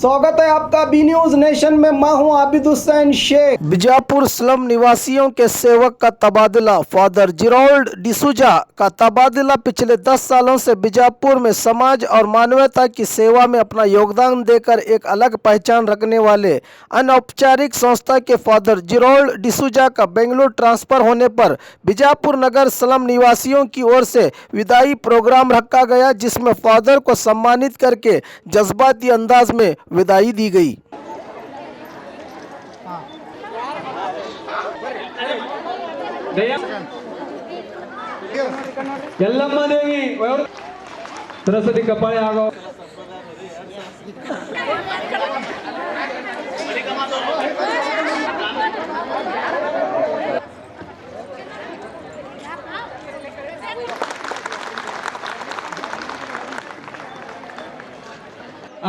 स्वागत है आपका बी न्यूज नेशन में। मैं हूं आबिद हुसैन शेख। बीजापुर स्लम निवासियों के सेवक का तबादला। फादर जिरोल्ड डिसूजा का तबादला पिछले 10 सालों से बीजापुर में समाज और मानवता की सेवा में अपना योगदान देकर एक अलग पहचान रखने वाले अनौपचारिक संस्था के फादर जिरोल्ड डिसूजा का बेंगलुरु ट्रांसफर होने पर बीजापुर नगर स्लम निवासियों की ओर से विदाई प्रोग्राम रखा गया, जिसमें फादर को सम्मानित करके जज्बाती अंदाज में विदाई दी गई। यल्लम्मा देवी सरस्वती कपाळे ಆಗೋ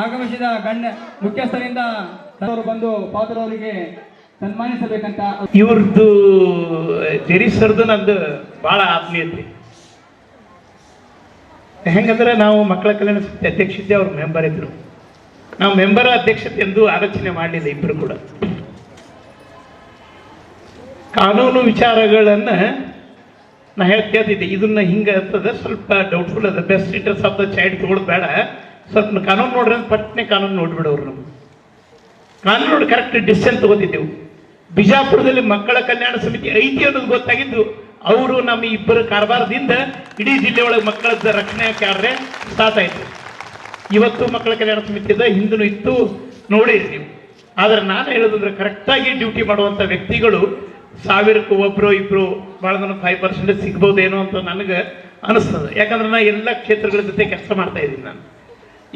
ಆಗಮಿಸಿದ ಗಣ್ಯ ಮುಖ್ಯಸ್ಥರಿಂದ ಅವರು ಬಂದು ಫಾದರ್ ಅವರಿಗೆ ಸನ್ಮಾನಿಸಬೇಕಂತ. ಇವ್ರದ್ದು ಜೆರಿ ಸರ್ದು ನಂದು ಭಾಳ ಆತ್ಮೀಯತೆ. ಹೆಂಗಂದ್ರೆ ನಾವು ಮಕ್ಕಳ ಕಲ್ಯಾಣ ಸಮಿತಿ ಅಧ್ಯಕ್ಷತೆ ಅವ್ರ ಮೆಂಬರ್ ಇದ್ರು. ನಾವು ಮೆಂಬರ್ ಅಧ್ಯಕ್ಷತೆ ಎಂದು ಆಲೋಚನೆ ಮಾಡಲಿಲ್ಲ ಇಬ್ಬರು ಕೂಡ. ಕಾನೂನು ವಿಚಾರಗಳನ್ನು ನಾ ಹೇಳ್ತಿದ್ದೆ, ಇದನ್ನ ಹಿಂಗೆ ಅಂತದ ಸ್ವಲ್ಪ ಡೌಟ್ಫುಲ್ ಅದ. Best interest of the child ತೊಗೊಳ್ಳೋದು ಬೇಡ, ಸ್ವಲ್ಪ ಕಾನೂನು ನೋಡ್ರಿ ಅಂತ ಪಟ್ನೆ ಕಾನೂನು ನೋಡ್ಬಿಡೋರು. ನಮ್ಗೆ ಕಾನೂನು ನೋಡಿ ಕರೆಕ್ಟ್ ಡಿಸಿಷನ್ ತಗೋತಿದ್ದೆವು. ಬಿಜಾಪುರದಲ್ಲಿ ಮಕ್ಕಳ ಕಲ್ಯಾಣ ಸಮಿತಿ ಐತಿ ಅನ್ನೋದು ಗೊತ್ತಾಗಿದ್ದು ಅವರು ನಮ್ಮ ಇಬ್ಬರ ಕಾರವಾರದಿಂದ ಇಡೀ ಜಿಲ್ಲೆ ಒಳಗೆ ಮಕ್ಕಳ ರಕ್ಷಣೆ ಕಾರ್ಯ ಸ್ಟಾರ್ಟ್ ಆಯಿತು. ಇವತ್ತು ಮಕ್ಕಳ ಕಲ್ಯಾಣ ಸಮಿತಿದ ಹಿಂದೂ ಇತ್ತು ನೋಡಿರಿ ನೀವು. ಆದರೆ ನಾನು ಹೇಳೋದಂದ್ರೆ ಕರೆಕ್ಟಾಗಿ ಡ್ಯೂಟಿ ಮಾಡುವಂಥ ವ್ಯಕ್ತಿಗಳು ಸಾವಿರಕ್ಕೂ ಒಬ್ಬರು ಇಬ್ಬರು ಭಾಳ ನನಗೆ 5% ಸಿಗ್ಬೋದೇನೋ ಅಂತ ನನಗೆ ಅನಿಸ್ತದೆ. ಯಾಕಂದ್ರೆ ನಾನು ಎಲ್ಲ ಕ್ಷೇತ್ರಗಳ ಜೊತೆ ಕೆಲಸ ಮಾಡ್ತಾ ಇದ್ದೀನಿ. ನಾನು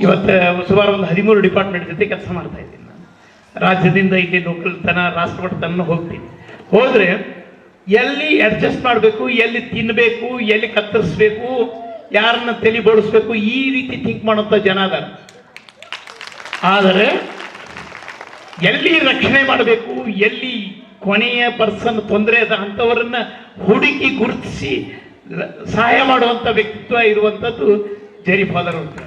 ಇವತ್ತು ಸುಮಾರು ಒಂದು 13 ಡಿಪಾರ್ಟ್ಮೆಂಟ್ ಜೊತೆ ಕೆಲಸ ಮಾಡ್ತಾ ಇದ್ದೀನಿ. ನಾನು ರಾಜ್ಯದಿಂದ ಇಲ್ಲಿ ಲೋಕಲ್ ತನ ರಾಷ್ಟ್ರಮಟ್ಟ ತನಕ ಹೋಗ್ತೀನಿ. ಹೋದರೆ ಎಲ್ಲಿ ಅಡ್ಜಸ್ಟ್ ಮಾಡಬೇಕು, ಎಲ್ಲಿ ತಿನ್ನಬೇಕು, ಎಲ್ಲಿ ಕತ್ತರಿಸ್ಬೇಕು, ಯಾರನ್ನ ತಲೆ ಬೋಡಿಸ್ಬೇಕು, ಈ ರೀತಿ ಥಿಂಕ್ ಮಾಡೋಂಥ ಜನ ಅದಾರ. ಆದರೆ ಎಲ್ಲಿ ರಕ್ಷಣೆ ಮಾಡಬೇಕು, ಎಲ್ಲಿ ಕೊನೆಯ ಪರ್ಸನ್ ತೊಂದರೆ ಅದ ಅಂಥವರನ್ನ ಹುಡುಕಿ ಗುರುತಿಸಿ ಸಹಾಯ ಮಾಡುವಂಥ ವ್ಯಕ್ತಿತ್ವ ಇರುವಂಥದ್ದು ಜೆರಿ ಫಾದರ್ ಅಂತ.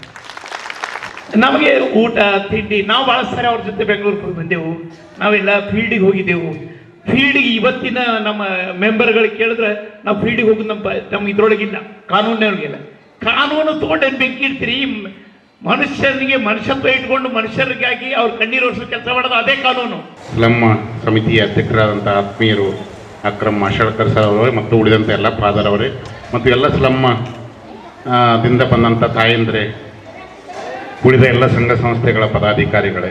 ನಮಗೆ ಊಟ ತಿಂಡಿ ನಾವು ಭಾಳ ಸಾರಿ ಅವ್ರ ಜೊತೆ ಬೆಂಗಳೂರಿಗೆ ಹೋಗಿ ಬಂದೆವು. ನಾವೆಲ್ಲ ಫೀಲ್ಡಿಗೆ ಹೋಗಿದ್ದೆವು. ಫೀಲ್ಡಿಗೆ ಇವತ್ತಿನ ನಮ್ಮ ಮೆಂಬರ್ಗಳಿಗೆ ಕೇಳಿದ್ರೆ ನಾವು ಫೀಲ್ಡಿಗೆ ಹೋಗೋದು ನಮ್ಮ ಇದ್ರೊಳಗಿಲ್ಲ, ಕಾನೂನಿನೊಳಗಿಲ್ಲ. ಕಾನೂನು ತೊಗೊಂಡೇನು ಬೆಂಕಿ ಇಡ್ತೀರಿ? ಮನುಷ್ಯನಿಗೆ ಮನುಷ್ಯತ್ವ ಇಟ್ಕೊಂಡು ಮನುಷ್ಯರಿಗಾಗಿ ಅವ್ರ ಕಣ್ಣೀರು ವರ್ಷ ಕೆಲಸ ಮಾಡೋದು ಅದೇ ಕಾನೂನು. ಸ್ಲಮ್ ಸಮಿತಿಯ ಅಧ್ಯಕ್ಷರಾದಂಥ ಆತ್ಮೀಯರು ಅಕ್ರಮ್ ಮಾಶಳ್ಕರ್ ಸರ್ ಅವರೇ ಮತ್ತು ಉಳಿದಂಥ ಎಲ್ಲ ಫಾದರ್ ಅವರೇ ಮತ್ತು ಎಲ್ಲ ಸ್ಲಮ್ ದಿಂದ ಬಂದಂಥ ತಾಯಂದ್ರೆ, ಉಳಿದ ಎಲ್ಲ ಸಂಘ ಸಂಸ್ಥೆಗಳ ಪದಾಧಿಕಾರಿಗಳೇ,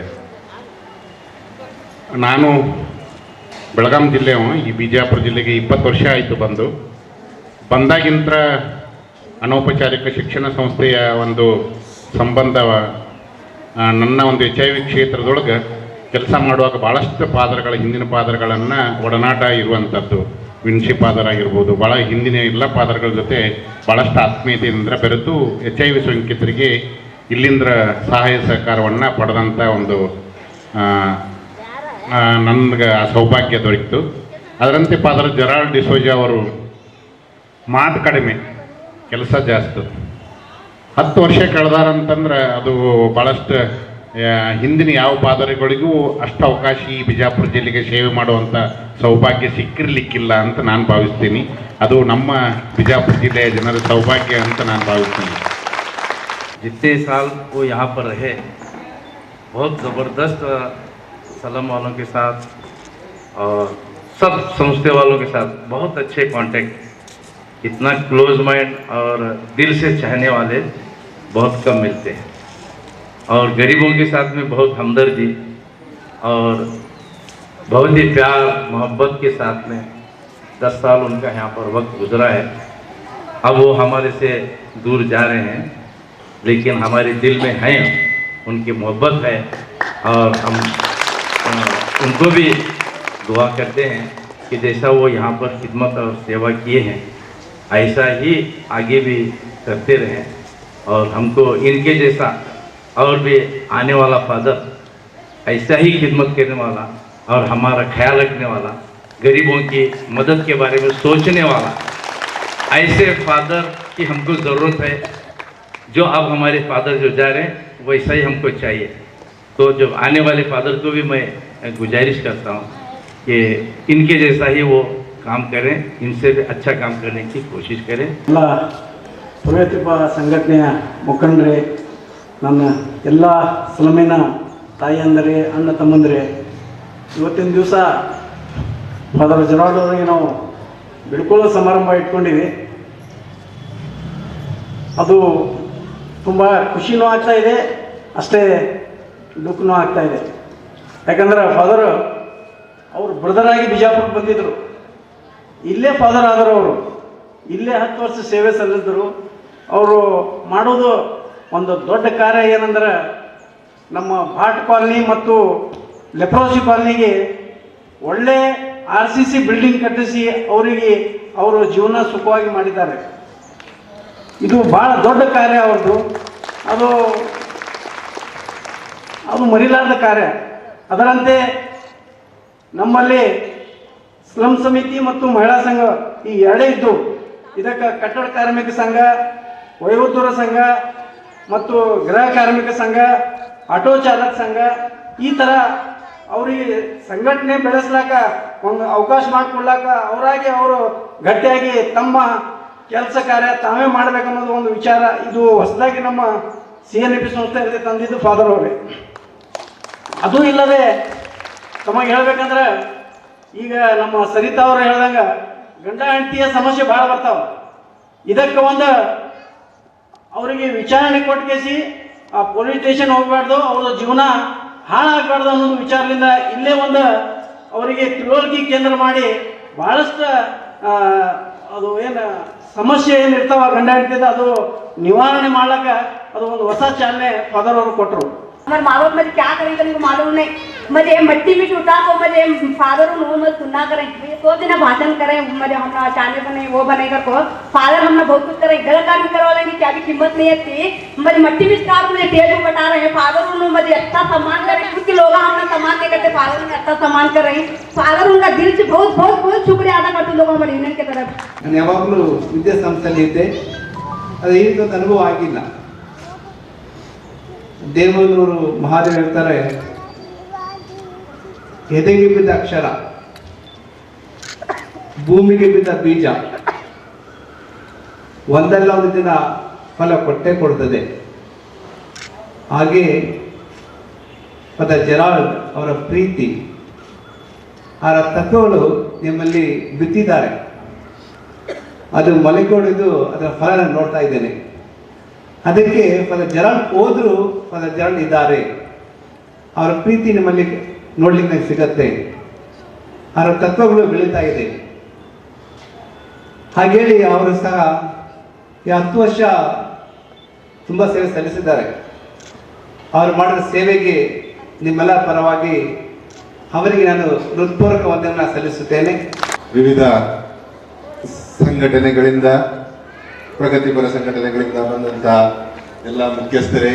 ನಾನು ಬೆಳಗಾಂ ಜಿಲ್ಲೆಯವ. ಈ ಬಿಜಾಪುರ ಜಿಲ್ಲೆಗೆ 20 ವರ್ಷ ಆಯಿತು ಬಂದಾಗಿಂತ ಅನೌಪಚಾರಿಕ ಶಿಕ್ಷಣ ಸಂಸ್ಥೆಯ ಒಂದು ಸಂಬಂಧ ನನ್ನ ಒಂದು HIV ಕ್ಷೇತ್ರದೊಳಗೆ ಕೆಲಸ ಮಾಡುವಾಗ ಭಾಳಷ್ಟು ಪಾದರಗಳ ಹಿಂದಿನ ಪಾದರಗಳನ್ನು ಒಡನಾಟ ಇರುವಂಥದ್ದು. ವಿನ್ಸಿ ಪಾದರ ಆಗಿರ್ಬೋದು, ಭಾಳ ಹಿಂದಿನ ಎಲ್ಲ ಪಾದರಗಳ ಜೊತೆ ಭಾಳಷ್ಟು ಆತ್ಮೀಯತೆಯಿಂದ ಬೆರೆತು HIV ಸೋಂಕಿತರಿಗೆ ಇಲ್ಲಿಂದ ಸಹಾಯ ಸಹಕಾರವನ್ನು ಪಡೆದಂಥ ಒಂದು ನನಗೆ ಆ ಸೌಭಾಗ್ಯ ದೊರಕಿತು. ಅದರಂತೆ ಫಾದರ್ ಜೆರಾಲ್ಡ್ ಡಿಸೋಜಾ ಅವರು ಮಾತು ಕಡಿಮೆ, ಕೆಲಸ ಜಾಸ್ತಿ. 10 ವರ್ಷ ಕಳೆದಾರಂತಂದ್ರೆ ಅದು ಭಾಳಷ್ಟು ಹಿಂದಿನ ಯಾವ ಪಾದರಿಗಳಿಗೂ ಅಷ್ಟು ಅವಕಾಶ ಈ ಬಿಜಾಪುರ ಜಿಲ್ಲೆಗೆ ಸೇವೆ ಮಾಡುವಂಥ ಸೌಭಾಗ್ಯ ಸಿಕ್ಕಿರಲಿಕ್ಕಿಲ್ಲ ಅಂತ ನಾನು ಭಾವಿಸ್ತೀನಿ. ಅದು ನಮ್ಮ ಬಿಜಾಪುರ ಜಿಲ್ಲೆಯ ಜನರ ಸೌಭಾಗ್ಯ ಅಂತ ನಾನು ಭಾವಿಸ್ತೀನಿ. जितने साल वो यहाँ पर रहे, बहुत ज़बरदस्त सलम वालों के साथ और सब संस्थे वालों के साथ बहुत अच्छे कांटेक्ट, इतना क्लोज माइंड और दिल से चाहने वाले बहुत कम मिलते हैं. और गरीबों के साथ में बहुत हमदर्दी और बहुत ही प्यार मोहब्बत के साथ में 10 साल उनका यहाँ पर वक्त गुजरा है. अब वो हमारे से दूर जा रहे हैं, लेकिन हमारे दिल में हैं, उनकी मोहब्बत है और हम उनको भी दुआ करते हैं कि जैसा वो यहाँ पर खिदमत और सेवा किए हैं ऐसा ही आगे भी करते रहें और हमको इनके जैसा और भी आने वाला फादर ऐसा ही खिदमत करने वाला और हमारा ख्याल रखने वाला, गरीबों की मदद के बारे में सोचने वाला, ऐसे फादर की हमको ज़रूरत है. जो अब हमारे फादर जो जा रहे हैं वैसा ही हमको चाहिए. तो जब आने वाले फादर को भी मैं गुजारिश करता हूँ कि इनके जैसा ही वो काम करें, इनसे भी अच्छा काम करने की कोशिश करें। ಎಲ್ಲ ಪುರೋಹಿತ ಸಂಘಟನೆಯ ಮುಖಂಡರೇ, ನನ್ನ ಎಲ್ಲ ಸಲಮೇನ ತಾಯಿಯಂದರೆ, ಅಣ್ಣ ತಮ್ಮಂದರೆ, ಇವತ್ತಿನ ದಿವಸ ಫಾದರ್ ಜೆರಾಲ್ಡ್ ಅವರಿಗೆ ನಾವು ಬಿಡ್ಕೊಳ್ಳೋ ಸಮಾರಂಭ ಇಟ್ಕೊಂಡಿವಿ. ಅದು ತುಂಬ ಖುಷಿನೂ ಆಗ್ತಾ ಇದೆ, ಅಷ್ಟೇ ದುಃಖನೂ ಆಗ್ತಾ ಇದೆ. ಯಾಕಂದ್ರೆ ಫಾದರ್ ಅವರು ಬ್ರದರಾಗಿ ಬಿಜಾಪುರಕ್ಕೆ ಬಂದಿದ್ದರು, ಇಲ್ಲೇ ಫಾದರ್ ಆದರು, ಅವರು ಇಲ್ಲೇ 10 ವರ್ಷ ಸೇವೆ ಸಲ್ಲಿಸಿದರು. ಅವರು ಮಾಡೋದು ಒಂದು ದೊಡ್ಡ ಕಾರ್ಯ ಏನಂದ್ರೆ, ನಮ್ಮ ಭಾಟ್ ಕಾಲನಿ ಮತ್ತು ಲೆಪ್ರೋಸಿ ಕಾಲನಿಗೆ ಒಳ್ಳೆ RCC ಬಿಲ್ಡಿಂಗ್ ಕಟ್ಟಿಸಿ ಅವರಿಗೆ ಅವರು ಜೀವನ ಸುಖವಾಗಿ ಮಾಡಿದ್ದಾರೆ. ಇದು ಭಾಳ ದೊಡ್ಡ ಕಾರ್ಯ ಅವ್ರದ್ದು. ಅದು ಮರಿಲಾರದ ಕಾರ್ಯ. ಅದರಂತೆ ನಮ್ಮಲ್ಲಿ ಸ್ಲಮ್ ಸಮಿತಿ ಮತ್ತು ಮಹಿಳಾ ಸಂಘ ಈ ಎರಡೇ ಇದ್ದು, ಇದಕ್ಕೆ ಕಟ್ಟಡ ಕಾರ್ಮಿಕ ಸಂಘ, ವಯೋವೃದ್ಧರ ಸಂಘ ಮತ್ತು ಗೃಹ ಕಾರ್ಮಿಕ ಸಂಘ, ಆಟೋ ಚಾಲಕ ಸಂಘ, ಈ ಥರ ಅವರಿಗೆ ಸಂಘಟನೆ ಬೆಳೆಸ್ಲಾಕ ಒಂದು ಅವಕಾಶ ಮಾಡಿಕೊಡ್ಲಾಕ ಅವರಾಗಿ ಅವರು ಗಟ್ಟಿಯಾಗಿ ತಮ್ಮ ಕೆಲಸ ಕಾರ್ಯ ತಾವೇ ಮಾಡಬೇಕನ್ನೋದು ಒಂದು ವಿಚಾರ. ಇದು ಹೊಸದಾಗಿ ನಮ್ಮ CNP ಸಂಸ್ಥೆಯಲ್ಲಿ ತಂದಿದ್ದು ಫಾದರ್ ಅವರೇ. ಅದು ಇಲ್ಲದೆ ತಮಗೆ ಹೇಳ್ಬೇಕಂದ್ರೆ, ಈಗ ನಮ್ಮ ಸರಿತಾ ಅವರು ಹೇಳ್ದಂಗ ಗಂಡ ಹೆಂಡತಿಯ ಸಮಸ್ಯೆ ಭಾಳ ಬರ್ತಾವ. ಇದಕ್ಕೆ ಒಂದು ಅವರಿಗೆ ವಿಚಾರಣೆ ಕೊಟ್ಕೇಸಿ ಆ ಪೊಲೀಸ್ ಸ್ಟೇಷನ್ ಹೋಗ್ಬಾರ್ದು, ಅವ್ರ ಜೀವನ ಹಾಳಾಗಬಾರ್ದು ಅನ್ನೋದು ವಿಚಾರದಿಂದ ಇಲ್ಲೇ ಒಂದು ಅವರಿಗೆ ತಿಳುವಳಿಕೆ ಕೇಂದ್ರ ಮಾಡಿ ಭಾಳಷ್ಟು ಅದು ಏನು ಸಮಸ್ಯೆ ಏನು ಇರ್ತಾವ ಗಂಡ ಹೆಂಡತಿದ ಅದು ನಿವಾರಣೆ ಮಾಡ್ಲಕ್ಕ ಅದು ಒಂದು ಹೊಸ ಚಾಲನೆ ಫಾದರ್ ಅವರು ಕೊಟ್ಟರು. हमारे माँ बाप मुझे क्या करेंगे मुझे मालूम नहीं. मुझे मट्टी में उठा को मुझे फादर मुझे सुनना करें, तो दिन भाषण करें, मुझे हम चाले बने वो बने कर को फादर हमने बहुत कुछ करें, गलत काम करवा लेंगे, क्या भी कीमत नहीं है. मुझे मट्टी में कार मुझे टेज में बता रहे हैं. फादर उन्होंने मुझे अच्छा सम्मान करें, कुछ लोग हमने सम्मान नहीं करते, फादर ने अच्छा सम्मान कर रहे हैं. फादर उनका दिल से बहुत बहुत बहुत शुक्रिया अदा करते लोग हमारे यूनियन की तरफ. ನಾನು ಯಾವಾಗಲೂ ವಿದ್ಯಾಸಂಸ್ಥೆಯಲ್ಲಿ ಇದ್ದೆ, ಅದು ಈ ರೀತಿ ಅನುಭವ ಆಗಿಲ್ಲ. ದೇವನೂರು ಮಹಾದೇವ್ ಹೇಳ್ತಾರೆ, ಎದೆಗೆ ಬಿದ್ದ ಅಕ್ಷರ, ಭೂಮಿಗೆ ಬಿದ್ದ ಬೀಜ ಒಂದಲ್ಲ ಒಂದು ದಿನ ಫಲ ಕೊಟ್ಟೇ ಕೊಡ್ತದೆ. ಹಾಗೆ ಫಾದರ್ ಜೆರಾಲ್ಡ್ ಅವರ ಪ್ರೀತಿ, ಅವರ ತತ್ವಗಳು ನಿಮ್ಮಲ್ಲಿ ಬಿತ್ತಿದ್ದಾರೆ. ಅದು ಮೊಳಕೆಯೊಡೆದು ಅದರ ಫಲ ನಾನು ನೋಡ್ತಾ ಇದ್ದೇನೆ. ಅದಕ್ಕೆ ಫಾದರ್ ಜೆರಾಲ್ಡ್ ಹೋದ್ರು, ಫಾದರ್ ಜೆರಾಲ್ಡ್ ಇದ್ದಾರೆ. ಅವರ ಪ್ರೀತಿ ನಿಮ್ಮಲ್ಲಿ ನೋಡ್ಲಿಕ್ಕೆ ಸಿಗತ್ತೆ, ಅವರ ತತ್ವಗಳು ಬೆಳೀತಾ ಇದೆ. ಹಾಗೇಳಿ ಅವರು ಸಹ ಈ 10 ವರ್ಷ ತುಂಬ ಸೇವೆ ಸಲ್ಲಿಸಿದ್ದಾರೆ. ಅವರು ಮಾಡಿದ ಸೇವೆಗೆ ನಿಮ್ಮೆಲ್ಲ ಪರವಾಗಿ ಅವರಿಗೆ ನಾನು ಹೃತ್ಪೂರ್ವಕ ವಂದನೆಯನ್ನು ಸಲ್ಲಿಸುತ್ತೇನೆ. ವಿವಿಧ ಸಂಘಟನೆಗಳಿಂದ, ಪ್ರಗತಿಪರ ಸಂಘಟನೆಗಳಿಂದ ಬಂದಂಥ ಎಲ್ಲ ಮುಖ್ಯಸ್ಥರೇ,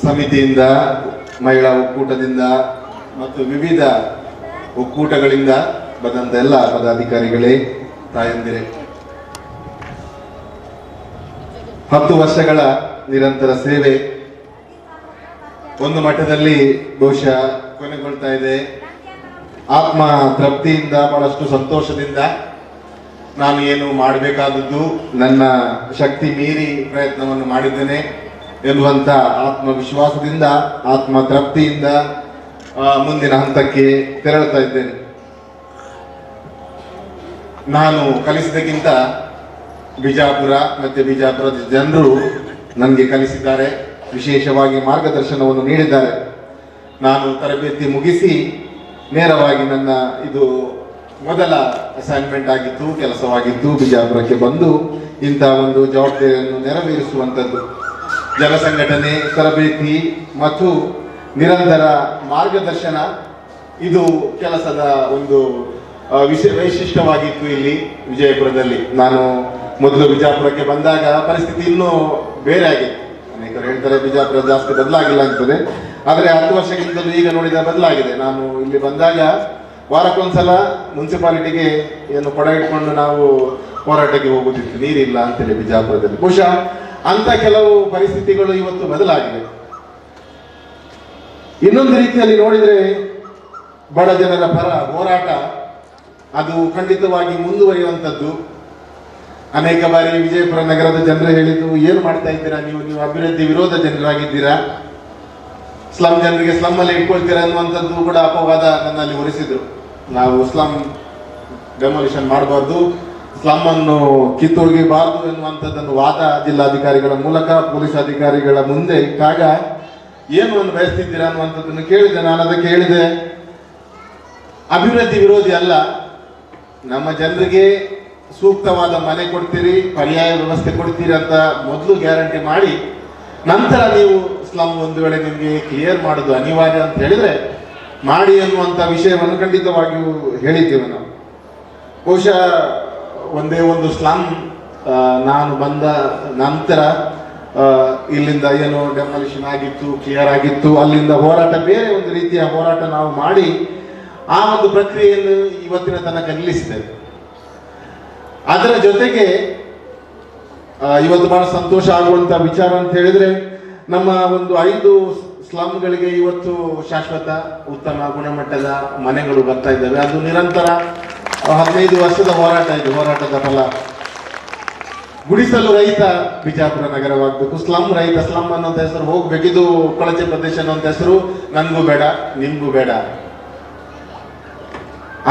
ಸಮಿತಿಯಿಂದ, ಮಹಿಳಾ ಒಕ್ಕೂಟದಿಂದ ಮತ್ತು ವಿವಿಧ ಒಕ್ಕೂಟಗಳಿಂದ ಬಂದಂಥ ಎಲ್ಲ ಪದಾಧಿಕಾರಿಗಳೇ, ತಾಯಂದಿರೇ, 10 ವರ್ಷಗಳ ನಿರಂತರ ಸೇವೆ ಒಂದು ಮಟ್ಟದಲ್ಲಿ ಬಹುಶಃ ಕೊನೆಗೊಳ್ತಾ ಇದೆ. ಆತ್ಮ ತೃಪ್ತಿಯಿಂದ, ಬಹಳಷ್ಟು ಸಂತೋಷದಿಂದ ನಾನು ಏನು ಮಾಡಬೇಕಾದದ್ದು ನನ್ನ ಶಕ್ತಿ ಮೀರಿ ಪ್ರಯತ್ನವನ್ನು ಮಾಡಿದ್ದೇನೆ ಎನ್ನುವಂಥ ಆತ್ಮವಿಶ್ವಾಸದಿಂದ, ಆತ್ಮ ತೃಪ್ತಿಯಿಂದ ಮುಂದಿನ ಹಂತಕ್ಕೆ ತೆರಳುತ್ತಾ ಇದ್ದೇನೆ. ನಾನು ಕಲಿಸಿದಕ್ಕಿಂತ ಬಿಜಾಪುರ ಮತ್ತು ಬಿಜಾಪುರದ ಜನರು ನನಗೆ ಕಲಿಸಿದ್ದಾರೆ, ವಿಶೇಷವಾಗಿ ಮಾರ್ಗದರ್ಶನವನ್ನು ನೀಡಿದ್ದಾರೆ. ನಾನು ತರಬೇತಿ ಮುಗಿಸಿ ನೇರವಾಗಿ ನನ್ನ ಇದು ಮೊದಲ ಅಸೈನ್ಮೆಂಟ್ ಆಗಿತ್ತು, ಕೆಲಸವಾಗಿತ್ತು. ಬಿಜಾಪುರಕ್ಕೆ ಬಂದು ಇಂಥ ಒಂದು ಜವಾಬ್ದಾರಿಯನ್ನು ನೆರವೇರಿಸುವಂಥದ್ದು, ಜನಸಂಘಟನೆ, ತರಬೇತಿ ಮತ್ತು ನಿರಂತರ ಮಾರ್ಗದರ್ಶನ, ಇದು ಕೆಲಸದ ಒಂದು ವೈಶಿಷ್ಟ್ಯವಾಗಿತ್ತು ಇಲ್ಲಿ ವಿಜಯಪುರದಲ್ಲಿ. ನಾನು ಮೊದಲು ಬಿಜಾಪುರಕ್ಕೆ ಬಂದಾಗ ಪರಿಸ್ಥಿತಿ ಇನ್ನೂ ಬೇರೆ ಆಗಿತ್ತು. ಅನೇಕರು ಹೇಳ್ತಾರೆ ಬಿಜಾಪುರ ಜಾಸ್ತಿ ಬದಲಾಗಿಲ್ಲ ಅಂತದೆ, ಆದರೆ 10 ವರ್ಷಕ್ಕಿಂತಲೂ ಈಗ ನೋಡಿದ ಬದಲಾಗಿದೆ. ನಾನು ಇಲ್ಲಿ ಬಂದಾಗ ವಾರಕ್ಕೊಂದ್ಸಲ ಮುನ್ಸಿಪಾಲಿಟಿಗೆ ಏನು ಕೊಡ ಇಟ್ಕೊಂಡು ನಾವು ಹೋರಾಟಕ್ಕೆ ಹೋಗುತ್ತಿತ್ತು, ನೀರಿಲ್ಲ ಅಂತೇಳಿ ಬಿಜಾಪುರದಲ್ಲಿ. ಬಹುಶಃ ಅಂತ ಕೆಲವು ಪರಿಸ್ಥಿತಿಗಳು ಇವತ್ತು ಬದಲಾಗಿವೆ. ಇನ್ನೊಂದು ರೀತಿಯಲ್ಲಿ ನೋಡಿದರೆ ಬಡ ಜನರ ಪರ ಹೋರಾಟ ಅದು ಖಂಡಿತವಾಗಿ ಮುಂದುವರಿಯುವಂಥದ್ದು. ಅನೇಕ ಬಾರಿ ವಿಜಯಪುರ ನಗರದ ಜನರು ಹೇಳಿದ್ದು, ಏನು ಮಾಡ್ತಾ ಇದ್ದೀರಾ ನೀವು ಅಭಿವೃದ್ಧಿ ವಿರೋಧ ಜನರಾಗಿದ್ದೀರಾ, ಸ್ಲಮ್ ಜನರಿಗೆ ಸ್ಲಮ್ ಅಲ್ಲಿ ಇಟ್ಕೊಳ್ತೀರಾ ಅನ್ನುವಂಥದ್ದು ಕೂಡ ಅಪವಾದ ನನ್ನಲ್ಲಿ ಹೊರಿಸಿದ್ರು. ನಾವು ಸ್ಲಮ್ ಡೆಮೊಲಿಷನ್ ಮಾಡಬಾರ್ದು, ಸ್ಲಮ್ ಅನ್ನು ಕಿತ್ತೊಗೆಯಬಾರದು ಎನ್ನುವಂಥದ್ದನ್ನು ವಾದ ಜಿಲ್ಲಾಧಿಕಾರಿಗಳ ಮೂಲಕ ಪೊಲೀಸ್ ಅಧಿಕಾರಿಗಳ ಮುಂದೆ ಇಟ್ಟಾಗ ಏನು ಅನ್ನು ಬಯಸ್ತಿದ್ದೀರಾ ಅನ್ನುವಂಥದ್ದನ್ನು ಕೇಳಿದೆ. ನಾನು ಅದಕ್ಕೆ ಹೇಳಿದೆ, ಅಭಿವೃದ್ಧಿ ವಿರೋಧಿ ಅಲ್ಲ, ನಮ್ಮ ಜನರಿಗೆ ಸೂಕ್ತವಾದ ಮನೆ ಕೊಡ್ತೀರಿ, ಪರ್ಯಾಯ ವ್ಯವಸ್ಥೆ ಕೊಡ್ತೀರಿ ಅಂತ ಮೊದಲು ಗ್ಯಾರಂಟಿ ಮಾಡಿ ನಂತರ ನೀವು ಸ್ಲಮ್ ಒಂದು ವೇಳೆ ನಿಮಗೆ ಕ್ಲಿಯರ್ ಮಾಡೋದು ಅನಿವಾರ್ಯ ಅಂತ ಹೇಳಿದ್ರೆ ಮಾಡಿ ಅನ್ನುವಂಥ ವಿಷಯವನ್ನು ಖಂಡಿತವಾಗಿಯೂ ಹೇಳಿದ್ದೇವೆ ನಾವು. ಬಹುಶಃ ಒಂದೇ ಒಂದು ಸ್ಲಮ್ ನಾನು ಬಂದ ನಂತರ ಇಲ್ಲಿಂದ ಏನು ಡೆಮಾಲಿಷನ್ ಆಗಿತ್ತು, ಕ್ಲಿಯರ್ ಆಗಿತ್ತು, ಅಲ್ಲಿಂದ ಹೋರಾಟ ಬೇರೆ ಒಂದು ರೀತಿಯ ಹೋರಾಟ ನಾವು ಮಾಡಿ ಆ ಒಂದು ಪ್ರಕ್ರಿಯೆಯನ್ನು ಇವತ್ತಿನ ತನಕ ನಿಲ್ಲಿಸಿದ್ದೇವೆ. ಅದರ ಜೊತೆಗೆ ಇವತ್ತು ಬಹಳ ಸಂತೋಷ ಆಗುವಂತ ವಿಚಾರ ಅಂತ ಹೇಳಿದ್ರೆ, ನಮ್ಮ ಒಂದು 5 ಸ್ಲಮ್ಗಳಿಗೆ ಇವತ್ತು ಶಾಶ್ವತ ಉತ್ತಮ ಗುಣಮಟ್ಟದ ಮನೆಗಳು ಬರ್ತಾ ಇದ್ದಾವೆ. ಅದು ನಿರಂತರ 15 ವರ್ಷದ ಹೋರಾಟ ಇದೆ. ಹೋರಾಟದ ಫಲ ಗುಡಿಸಲು ರಹಿತ ಬಿಜಾಪುರ ನಗರವಾಗಬೇಕು, ಸ್ಲಮ್ ರಹಿತ, ಸ್ಲಮ್ ಅನ್ನೋಂಥ ಹೆಸರು ಹೋಗ್ಬೇಕು, ಇದು ಕೊಳಚೆ ಪ್ರದೇಶ ಅನ್ನೋಂಥ ಹೆಸರು ನನ್ಗೂ ಬೇಡ, ನಿಮ್ಗೂ ಬೇಡ.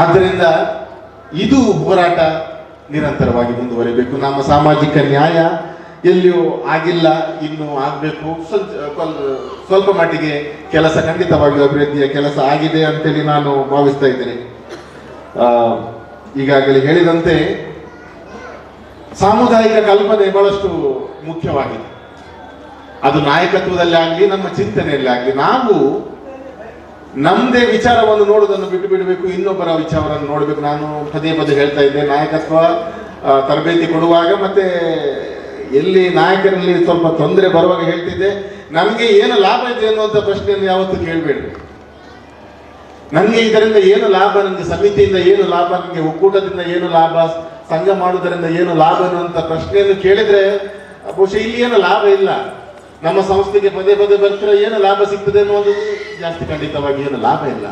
ಆದ್ದರಿಂದ ಇದು ಹೋರಾಟ ನಿರಂತರವಾಗಿ ಮುಂದುವರಿಬೇಕು. ನಮ್ಮ ಸಾಮಾಜಿಕ ನ್ಯಾಯ ಎಲ್ಲಿಯೂ ಆಗಿಲ್ಲ, ಇನ್ನು ಆಗಬೇಕು. ಸ್ವಲ್ಪ ಮಟ್ಟಿಗೆ ಕೆಲಸ ಖಂಡಿತವಾಗಿ ಅಭಿವೃದ್ಧಿಯ ಕೆಲಸ ಆಗಿದೆ ಅಂತೇಳಿ ನಾನು ಭಾವಿಸ್ತಾ ಇದ್ದೇನೆ. ಈಗಾಗಲೇ ಹೇಳಿದಂತೆ ಸಾಮುದಾಯಿಕ ಕಲ್ಪನೆ ಬಹಳಷ್ಟು ಮುಖ್ಯವಾಗಿದೆ. ಅದು ನಾಯಕತ್ವದಲ್ಲಿ ಆಗಲಿ, ನಮ್ಮ ಚಿಂತನೆಯಲ್ಲಿ ಆಗಲಿ, ನಾವು ನಮ್ಮದೇ ವಿಚಾರವನ್ನು ನೋಡುವುದನ್ನು ಬಿಟ್ಟು ಬಿಡಬೇಕು, ಇನ್ನೊಬ್ಬರ ವಿಚಾರವನ್ನು ನೋಡಬೇಕು. ನಾನು ಪದೇ ಪದೇ ಹೇಳ್ತಾ ಇದ್ದೆ, ನಾಯಕತ್ವ ತರಬೇತಿ ಕೊಡುವಾಗ ಮತ್ತೆ ಎಲ್ಲಿ ನಾಯಕರಲ್ಲಿ ಸ್ವಲ್ಪ ತೊಂದರೆ ಬರುವಾಗ ಹೇಳ್ತಿದ್ದೆ, ನಮಗೆ ಏನು ಲಾಭ ಇದೆ ಅನ್ನುವಂಥ ಪ್ರಶ್ನೆಯನ್ನು ಯಾವತ್ತೂ ಕೇಳಬೇಡಿ. ನನಗೆ ಇದರಿಂದ ಏನು ಲಾಭ, ನನಗೆ ಸಮಿತಿಯಿಂದ ಏನು ಲಾಭ, ನನಗೆ ಒಕ್ಕೂಟದಿಂದ ಏನು ಲಾಭ, ಸಂಘ ಮಾಡುವುದರಿಂದ ಏನು ಲಾಭ ಅನ್ನುವಂಥ ಪ್ರಶ್ನೆಯನ್ನು ಕೇಳಿದ್ರೆ ಬಹುಶಃ ಇಲ್ಲಿ ಏನು ಲಾಭ ಇಲ್ಲ. ನಮ್ಮ ಸಂಸ್ಥೆಗೆ ಪದೇ ಪದೇ ಬರ್ತಿರೋ ಏನು ಲಾಭ ಸಿಗ್ತದೆ ಅನ್ನುವುದು ಜಾಸ್ತಿ ಖಂಡಿತವಾಗಿ ಏನು ಲಾಭ ಇಲ್ಲ.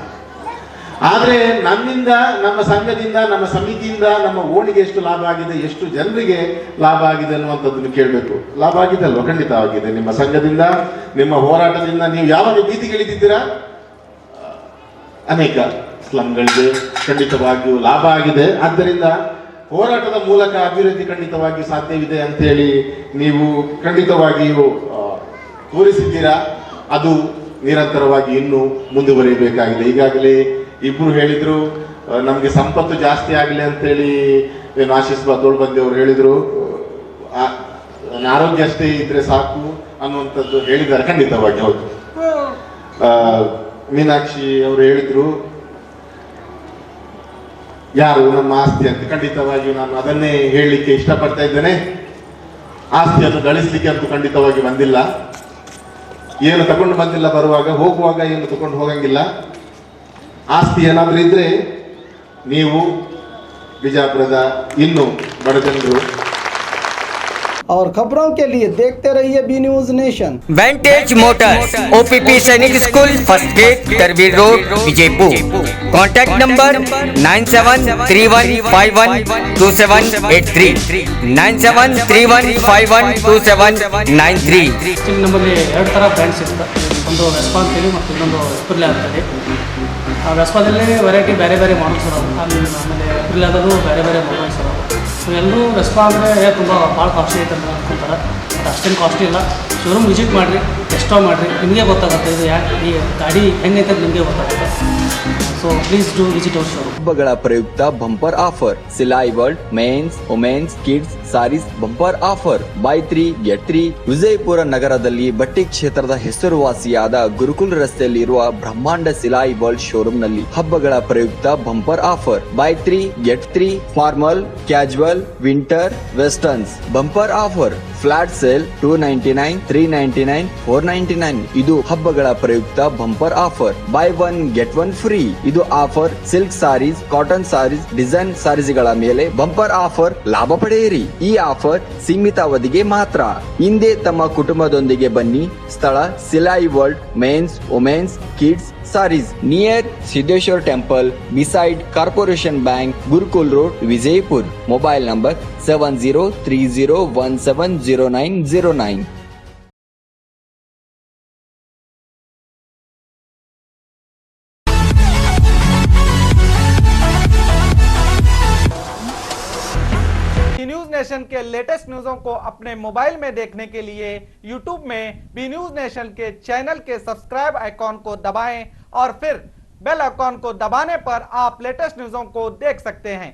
ಆದರೆ ನನ್ನಿಂದ, ನಮ್ಮ ಸಂಘದಿಂದ, ನಮ್ಮ ಸಮಿತಿಯಿಂದ ನಮ್ಮ ಓಣಿಗೆ ಎಷ್ಟು ಲಾಭ ಆಗಿದೆ, ಎಷ್ಟು ಜನರಿಗೆ ಲಾಭ ಆಗಿದೆ ಅನ್ನುವಂಥದ್ದನ್ನು ಕೇಳಬೇಕು. ಲಾಭ ಆಗಿದೆ ಅಲ್ವಾ? ಖಂಡಿತವಾಗಿದೆ. ನಿಮ್ಮ ಸಂಘದಿಂದ, ನಿಮ್ಮ ಹೋರಾಟದಿಂದ ನೀವು ಯಾವಾಗ ಬೀದಿಗಿಳಿದಿದ್ದೀರಾ, ಅನೇಕ ಸ್ಲಮ್ಗಳಿಗೆ ಖಂಡಿತವಾಗಿಯೂ ಲಾಭ ಆಗಿದೆ. ಆದ್ದರಿಂದ ಹೋರಾಟದ ಮೂಲಕ ಅಭಿವೃದ್ಧಿ ಖಂಡಿತವಾಗಿಯೂ ಸಾಧ್ಯವಿದೆ ಅಂತೇಳಿ ನೀವು ಖಂಡಿತವಾಗಿಯೂ ತೋರಿಸಿದ್ದೀರಾ. ಅದು ನಿರಂತರವಾಗಿ ಇನ್ನೂ ಮುಂದುವರಿಯಬೇಕಾಗಿದೆ. ಈಗಾಗಲೇ ಇಬ್ರು ಹೇಳಿದ್ರು, ನಮಗೆ ಸಂಪತ್ತು ಜಾಸ್ತಿ ಆಗಲಿ ಅಂತೇಳಿ ಏನು ಆಶೀಸ್ ಬಂದಿ ಅವರು ಹೇಳಿದ್ರು, ಆರೋಗ್ಯ ಅಷ್ಟೇ ಇದ್ರೆ ಸಾಕು ಅನ್ನುವಂಥದ್ದು ಹೇಳಿದ್ದಾರೆ. ಖಂಡಿತವಾಗಿ ಹೌದು. ಮೀನಾಕ್ಷಿ ಅವರು ಹೇಳಿದ್ರು, ಯಾರು ನಮ್ಮ ಆಸ್ತಿ ಅಂತ. ಖಂಡಿತವಾಗಿಯೂ ನಾನು ಅದನ್ನೇ ಹೇಳಲಿಕ್ಕೆ ಇಷ್ಟಪಡ್ತಾ ಇದ್ದೇನೆ. ಆಸ್ತಿಯನ್ನು ಗಳಿಸ್ಲಿಕ್ಕೆ ಅಂತೂ ಖಂಡಿತವಾಗಿ ಬಂದಿಲ್ಲ, ಏನು ತಗೊಂಡು ಬಂದಿಲ್ಲ. ಬರುವಾಗ ಹೋಗುವಾಗ ಏನು ತಗೊಂಡು ಹೋಗಂಗಿಲ್ಲ. ಆಸ್ತಿ ಏನಾದ್ರೂ ಇದ್ರೆ ನೀವು ಬಿಜಾಪುರದ ಇನ್ನು ಬಡಜನರು. और खबरों के लिए देखते रहिए B news nation. Vantage motors, opp Sainik school, first gate, तरबीर रोड, विजयपुर। Contact number 9731512783 9731512793। ನಮ್ಮಲ್ಲಿ 2 ಥರ ಬ್ರ್ಯಾಂಡ್ಸ್ ಇರ್ತದೆ, ಒಂದು ವೆಸ್ಪಾ ಅಂತೇಳಿ ಮತ್ತು ಇನ್ನೊಂದು ಎಪ್ರಿಲ್ ಅಂತೇಳಿ. ಆ ವೆಸ್ಪಾದಲ್ಲಿ ವೆರೈಟಿ ಬೇರೆ ಬೇರೆ ಮಾಡಲ್ಸ್ ಅದಾವೆ, ಆಮೇಲೆ ಎಪ್ರಿಲ್ ಆದದು ಬೇರೆ ಬೇರೆ ಮಾಡಲ್ಸ್ ಅದಾವೆ. ಸೊ ಎಲ್ಲರೂ ವೆಸ್ಪಾ ಅಂದರೆ ತುಂಬ ಭಾಳ ಕಾಸ್ಟ್ಲಿ ಐತೆ ಅಂತ ಅನ್ಕೊಂತಾರೆ. ಬಟ್ ಅಷ್ಟೇನು ಕಾಸ್ಟ್ಲಿ ಇಲ್ಲ. ಶೋರೂಮ್ ವಿಸಿಟ್ ಮಾಡಿರಿ, ಟೆಸ್ಟ್ ಮಾಡಿರಿ, ನಿಮಗೆ ಗೊತ್ತಾಗುತ್ತೆ ಇದು ಯಾಕೆ ಈ ಗಾಡಿ ಹೆಂಗೈತೆ ಅಂತ ನಿಮಗೆ ಗೊತ್ತಾಗುತ್ತೆ. So please do visit our showroom. ಹಬ್ಬಗಳ ಪ್ರಯುಕ್ತ bumper offer, Silai world mens, womens, kids sarees bumper offer, buy 3 get 3. Vijayapura ನಗರದಲ್ಲಿ ಬಟ್ಟೆ ಕ್ಷೇತ್ರದ ಹೆಸರುವಾಸಿಯಾದ ಗುರುಕುಲ್ ರಸ್ತೆಯಲ್ಲಿರುವ ಬ್ರಹ್ಮಾಂಡ ಸಿಲಾಯಿ ವರ್ಲ್ಡ್ ಶೋರೂಮ್ ನಲ್ಲಿ ಹಬ್ಬಗಳ ಪ್ರಯುಕ್ತ bumper offer, buy 3 get 3. Formal, casual, winter, westerns bumper offer, flat sale 299, 399, 4 499. ಇದು ಹಬ್ಬಗಳ ಪ್ರಯುಕ್ತ bumper offer. Buy one get one free. ಇದು offer silk sarees, cotton sarees, design ಸಾರೀಸ್ಗಳ ಮೇಲೆ ಬಂಪರ್ ಆಫರ್ ಲಾಭ ಪಡೆಯಿರಿ. ಈ ಆಫರ್ ಸೀಮಿತ ಅವಧಿಗೆ ಮಾತ್ರ. ಹಿಂದೆ ತಮ್ಮ ಕುಟುಂಬದೊಂದಿಗೆ ಬನ್ನಿ. ಸ್ಥಳ Silai world mens womens kids sarees near Siddheshwar Temple beside Corporation Bank, Gurukul Road, Vijaypur. Mobile number 7030170909. News nation के लेटेस्ट न्यूज़ों को अपने मोबाइल में देखने के लिए यूट्यूब में बी न्यूज नेशन के चैनल के सब्सक्राइब आइकॉन को दबाएं और फिर बेल आइकॉन को दबाने पर आप लेटेस्ट न्यूज़ों को देख सकते हैं।